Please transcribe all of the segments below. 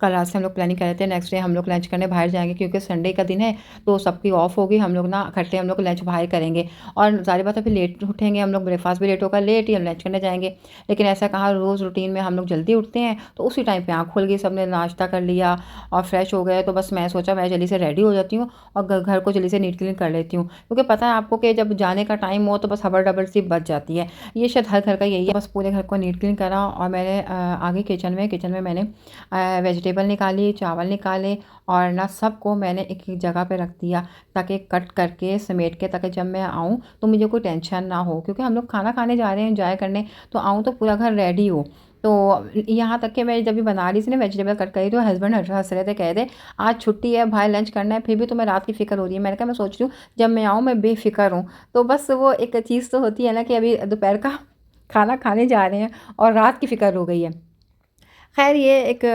कल रात से हम लोग प्लानिंग कर रहे थे नेक्स्ट डे हम लोग लंच करने बाहर जाएँगे, क्योंकि संडे का दिन है तो सबकी ऑफ होगी। हम लोग ना इकट्ठे हम लोग लंच बाहर करेंगे और ज़ाहिर बात है फिर लेट उठेंगे हम लोग, ब्रेकफास्ट भी लेट होगा, लेट ही हम लंच करने जाएँगे। लेकिन ऐसा कहाँ रोज़ रूटीन में हम लोग जल्दी उठते हैं, तो उसी टाइम पे आँख खुल गई, सबने नाश्ता कर लिया और फ्रेश हो गए। तो बस मैं सोचा मैं जल्दी से रेडी हो जाती हूँ और घर को जल्दी से नीट क्लीन कर लेती हूँ, क्योंकि पता है आपको कि जब जाने का टाइम हो तो बस हबड़-डबड़ सी बच जाती है। ये शायद हर घर का यही है। बस पूरे घर को नीट क्लीन करा और मैंने आगे किचन में मैंने वेजिटेबल निकाली, चावल निकाले और ना सबको मैंने एक-एक जगह पे रख दिया, ताकि कट करके समेट के, ताकि जब मैं आऊँ तो मुझे कोई टेंशन ना हो, क्योंकि हम लोग खाना खाने जा रहे हैं एंजॉय करने, तो आऊँ तो पूरा घर रेडी हो। तो यहाँ तक कि मैं जब भी बना रही थी ना वेजिटेबल कट करी, तो हस्बैंड हँस रहे थे, कह रहे आज छुट्टी है, बाहर लंच करना है, फिर भी तुम्हें रात की फ़िक्र हो रही है। मैंने कहा मैं सोच रही हूँ जब मैं आऊँ मैं बेफ़िक्र हूँ। तो बस वो एक चीज़ तो होती है ना कि अभी दोपहर का खाना खाने जा रहे हैं और रात की फ़िक्र हो गई है। ख़ैर ये एक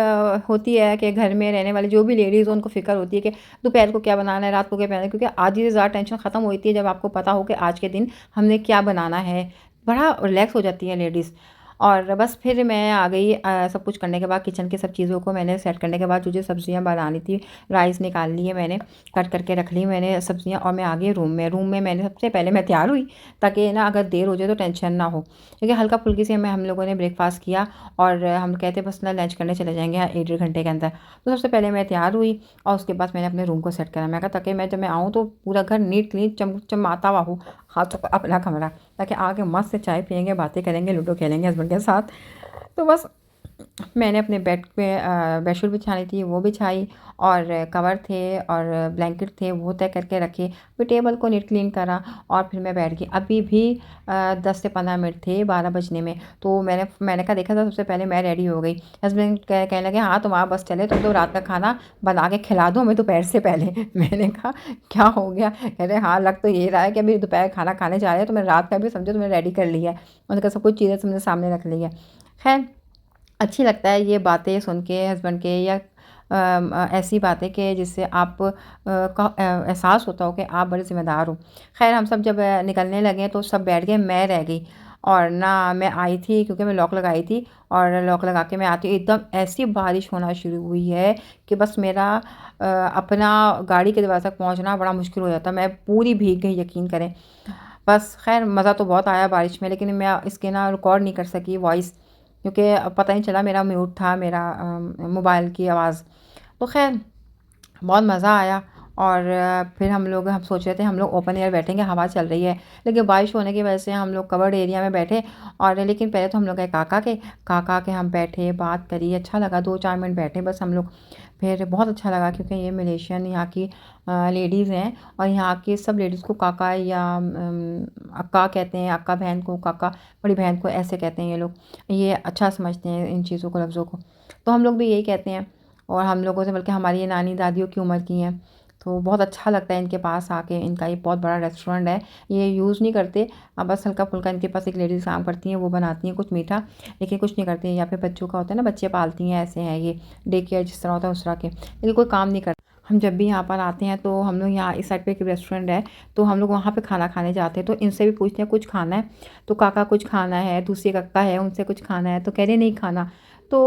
होती है कि घर में रहने वाली जो भी लेडीज़ हो उनको फ़िक्र होती है कि दोपहर को क्या बनाना है, रात को क्या बनाना है, क्योंकि आधी से ज़्यादा टेंशन ख़त्म होती है जब आपको पता हो कि आज के दिन हमने क्या बनाना है। बड़ा रिलैक्स हो जाती है लेडीज़। और बस फिर मैं आ गई, सब कुछ करने के बाद किचन की सब चीज़ों को मैंने सेट करने के बाद जो सब्ज़ियाँ बनानी थी, राइस निकाल लिए मैंने, कट करके रख ली मैंने सब्ज़ियाँ और मैं आ गई रूम में मैंने सबसे पहले मैं तैयार हुई, ताकि ना अगर देर हो जाए तो टेंशन ना हो, क्योंकि हल्का-फुल्की से हम लोगों ने ब्रेकफ़ास्ट किया और हम कहते बस ना लंच करने चले जाएँगे 1 डेढ़ घंटे के अंदर। तो सबसे पहले मैं तैयार हुई और उसके बाद मैंने अपने रूम को सेट करा। मैं कहा ताकि मैं जब मैं आऊँ तो पूरा घर नीट क्लीन चमचमाता हुआ हो, ख़ास तौर पे अपना कमरा, ताकि आके मस्त से चाय पिएँगे, बातें करेंगे, लूडो खेलेंगे हस्बैंड के साथ। तो बस मैंने अपने बेड पे बेडशीट बिछानी थी वो बिछाई और कवर थे और ब्लैंकेट थे वो तय करके रखे, फिर टेबल को नीट क्लीन करा और फिर मैं बैठ गई। अभी भी 10 से 15 मिनट थे 12 बजने में, तो मैंने कहा देखा था सबसे पहले मैं रेडी हो गई। हस्बैंड कहने लगे हाँ तुम आप बस चले, तुम तो रात का खाना बना के खिला दो हमें दोपहर से पहले। मैंने कहा क्या हो गया? कह रहे हाँ लग तो ये रहा है कि अभी दोपहर खाना खाने जा रहे हैं, तो मैंने रात का भी समझो तुमने रेडी कर लिया है। मैंने कहा सब कुछ चीज़ें तुमने सामने रख ली है। खैर अच्छी लगता है ये बातें सुन के हस्बैंड के, या ऐसी बातें कि जिससे आप का एहसास होता हो कि आप बड़े ज़िम्मेदार हो। ख़ैर हम सब जब निकलने लगे तो सब बैठ गए, मैं रह गई और ना मैं आई थी क्योंकि मैं लॉक लगाई थी और लॉक लगा के मैं आती हूँ, एकदम ऐसी बारिश होना शुरू हुई है कि बस मेरा अपना गाड़ी के दरवाज़े तक पहुँचना बड़ा मुश्किल हो जाता। मैं पूरी भीग गई यकीन करें। बस ख़ैर मज़ा तो बहुत आया बारिश में, लेकिन मैं इसके ना रिकॉर्ड नहीं कर सकी वॉइस, क्योंकि पता नहीं चला मेरा म्यूट था मेरा मोबाइल की आवाज़। तो ख़ैर बहुत मज़ा आया और फिर हम सोच रहे थे हम लोग ओपन एयर बैठेंगे, हवा चल रही है, लेकिन बारिश होने की वजह से हम लोग कवर्ड एरिया में बैठे। और लेकिन पहले तो हम लोग गए काका के हम बैठे, बात करी, अच्छा लगा, 2-4 मिनट बैठे बस हम लोग। फिर बहुत अच्छा लगा क्योंकि ये मलेशियन यहाँ की लेडीज़ हैं और यहाँ की सब लेडीज़ को काका या अक्का कहते हैं, अक्का बहन को काका, बड़ी बहन को ऐसे कहते हैं ये लोग। ये अच्छा समझते हैं इन चीज़ों को, लफ्ज़ों को। तो हम लोग भी यही कहते हैं और हम लोगों से बल्कि हमारी ये नानी दादियों की उम्र की हैं। तो बहुत अच्छा लगता है इनके पास आके। इनका ये बहुत बड़ा रेस्टोरेंट है, ये यूज़ नहीं करते, बस हल्का-फुल्का इनके पास एक लेडीज़ काम करती हैं, वो बनाती हैं कुछ मीठा, लेकिन कुछ नहीं करती हैं। या फिर बच्चों का होता है ना, बच्चे पालती हैं, ऐसे हैं ये, डे केयर जिस तरह होता है उस तरह के, लेकिन कोई काम नहीं करते। हम जब भी यहाँ पर आते हैं तो हम लोग यहाँ इस साइड पे एक रेस्टोरेंट है, तो हम लोग वहाँ पे खाना खाने जाते हैं, तो इनसे भी पूछते हैं कुछ खाना है? तो काका कुछ खाना है, दूसरी एक अक्का है उनसे कुछ खाना है, तो कह रहे नहीं खाना। तो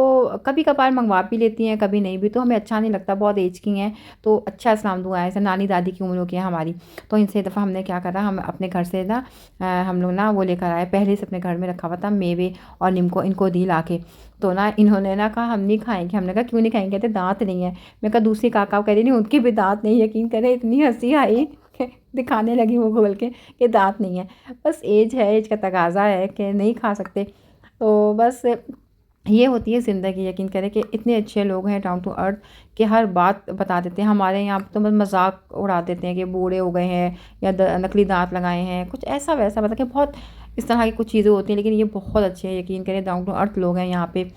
कभी-कभार मँगवा भी लेती हैं, कभी नहीं भी, तो हमें अच्छा नहीं लगता, बहुत ऐज की हैं, तो अच्छा सलाम दुआ है, ऐसे नानी-दादी की उम्र की हैं हमारी। तो इनसे एक दफ़ा हमने क्या करा, हम अपने घर से ना हम लोग ना वो लेकर आए, पहले से अपने घर में रखा हुआ था मेवे और नीम इनको दी लाके। तो ना इन्होंने ना कहा हम नहीं खाएँगे, हमने कहा क्यों नहीं खाएँगे? कहते दाँत नहीं है। मैंने कहा दूसरी काका कह रही नहीं उनके भी दाँत नहीं, यकीन करें इतनी हँसी आई कि दिखाने लगी मुँह खोल के कि दाँत नहीं है। बस ऐज है, ऐज का तकाज़ा है कि नहीं खा सकते। तो बस ये होती है ज़िंदगी। यकीन करें कि इतने अच्छे लोग हैं डाउन टू अर्थ कि हर बात बता देते हैं। हमारे यहाँ पे तो बस मज़ाक उड़ा देते हैं कि बूढ़े हो गए हैं या नकली दाँत लगाए हैं, कुछ ऐसा वैसा, मतलब कि बहुत इस तरह की कुछ चीज़ें होती हैं, लेकिन ये बहुत अच्छे हैं। यकीन करें डाउन टू अर्थ लोग हैं यहाँ पे।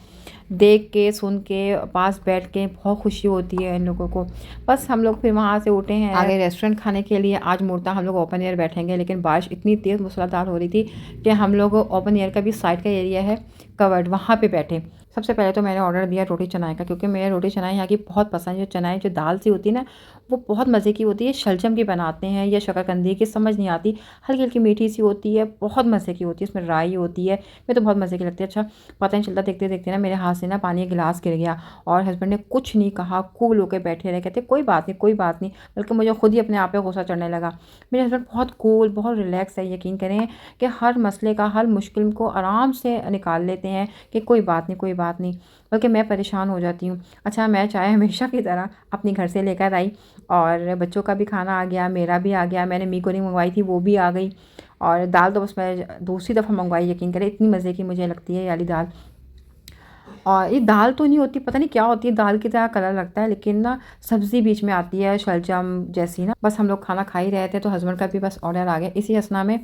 देख के, सुन के, पास बैठ के बहुत खुशी होती है इन लोगों को। बस हम लोग फिर वहाँ से उठे हैं आगे रेस्टोरेंट खाने के लिए। आज मुर्ता हम लोग ओपन एयर बैठेंगे, लेकिन बारिश इतनी तेज़ मूसलाधार हो रही थी कि हम लोग ओपन एयर का भी साइड का एरिया है कवर्ड, वहाँ पे बैठे। सबसे पहले तो मैंने ऑर्डर दिया रोटी चनाई का, क्योंकि मेरे रोटी चनाई यहाँ की बहुत पसंद है। जो चनाई जो दाल सी होती है ना, वो बहुत मज़े की होती है। शलजम की बनाते हैं या शकरकंदी की, समझ नहीं आती। हल्की-हल्की मीठी सी होती है, बहुत मज़े की होती है, उसमें राई होती है। मुझे तो बहुत मज़े की लगती है। अच्छा, पता नहीं चलता देखते-देखते ना मेरे हाथ से ना पानी का गिलास गिर गया, और हस्बैंड ने कुछ नहीं कहा, कूल होके बैठे रहे, कहते कोई बात नहीं, कोई बात नहीं। बल्कि मुझे खुद ही अपने आप पे गुस्सा चढ़ने लगा। मेरे हस्बैंड बहुत कूल, बहुत रिलैक्स है, यकीन करें कि हर मसले का हर मुश्किल को आराम से निकाल लेते हैं कि कोई बात नहीं, कोई बात नहीं। बल्कि मैं परेशान हो जाती हूँ। अच्छा, मैं चाय हमेशा की तरह अपने घर से लेकर आई, और बच्चों का भी खाना आ गया, मेरा भी आ गया। मैंने मीको नहीं मंगवाई थी, वो भी आ गई। और दाल तो बस मैं दूसरी दफ़ा मंगवाई, यकीन करें इतनी मज़े की मुझे लगती है ये वाली दाल। और ये दाल तो नहीं होती, पता नहीं क्या होती है, दाल की तरह कलर लगता है, लेकिन ना सब्ज़ी बीच में आती है शलजम जैसी ना। बस हम लोग खाना खा ही रहे थे, तो हस्बैंड का भी बस ऑर्डर आ गया। इसी असना में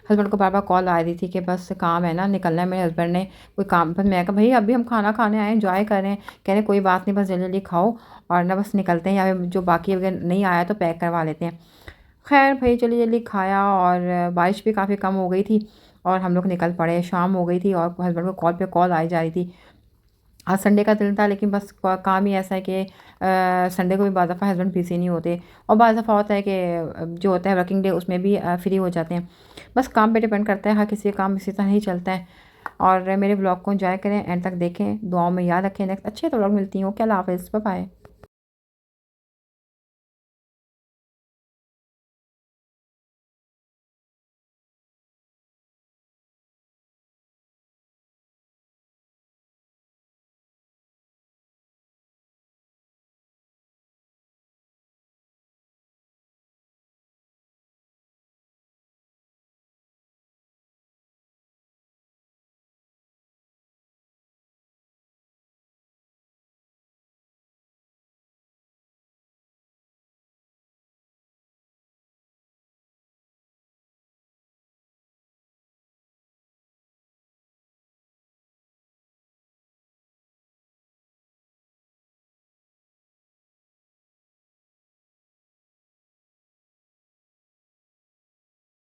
हस्बैंड को बार-बार कॉल आ रही थी कि बस काम है ना, निकलना है। मेरे हस्बैंड ने कोई काम पर, मैं कहा भई अभी हम खाना खाने आए हैं, एन्जॉय कर रहे हैं। कह रहे कोई बात नहीं, बस जल्दी-जल्दी खाओ और ना बस निकलते हैं, या फिर जो बाकी अगर नहीं आया तो पैक करवा लेते हैं। ख़ैर भई जल्दी-जल्दी खाया, और बारिश भी काफ़ी कम हो गई थी, और हम लोग निकल पड़े। शाम हो गई थी और हस्बैंड को कॉल पे कॉल आई जा रही थी। आज संडे का दिन था, लेकिन बस काम ही ऐसा है कि संडे को भी बाज़ दफ़ा हस्बैंड बिज़ी नहीं होते, और बाज़ दफ़ा होता है कि जो होता है वर्किंग डे उसमें भी फ्री हो जाते हैं। बस काम पे डिपेंड करता है, हर किसी का काम इसी तरह ही चलता है। और मेरे ब्लॉग को एंजॉय करें, एंड तक देखें, दुआओं में याद रखें। नेक्स्ट अच्छे तो व्लॉग मिलती हूँ। ओके, अल्लाह हाफ़िज़, बाय बाय।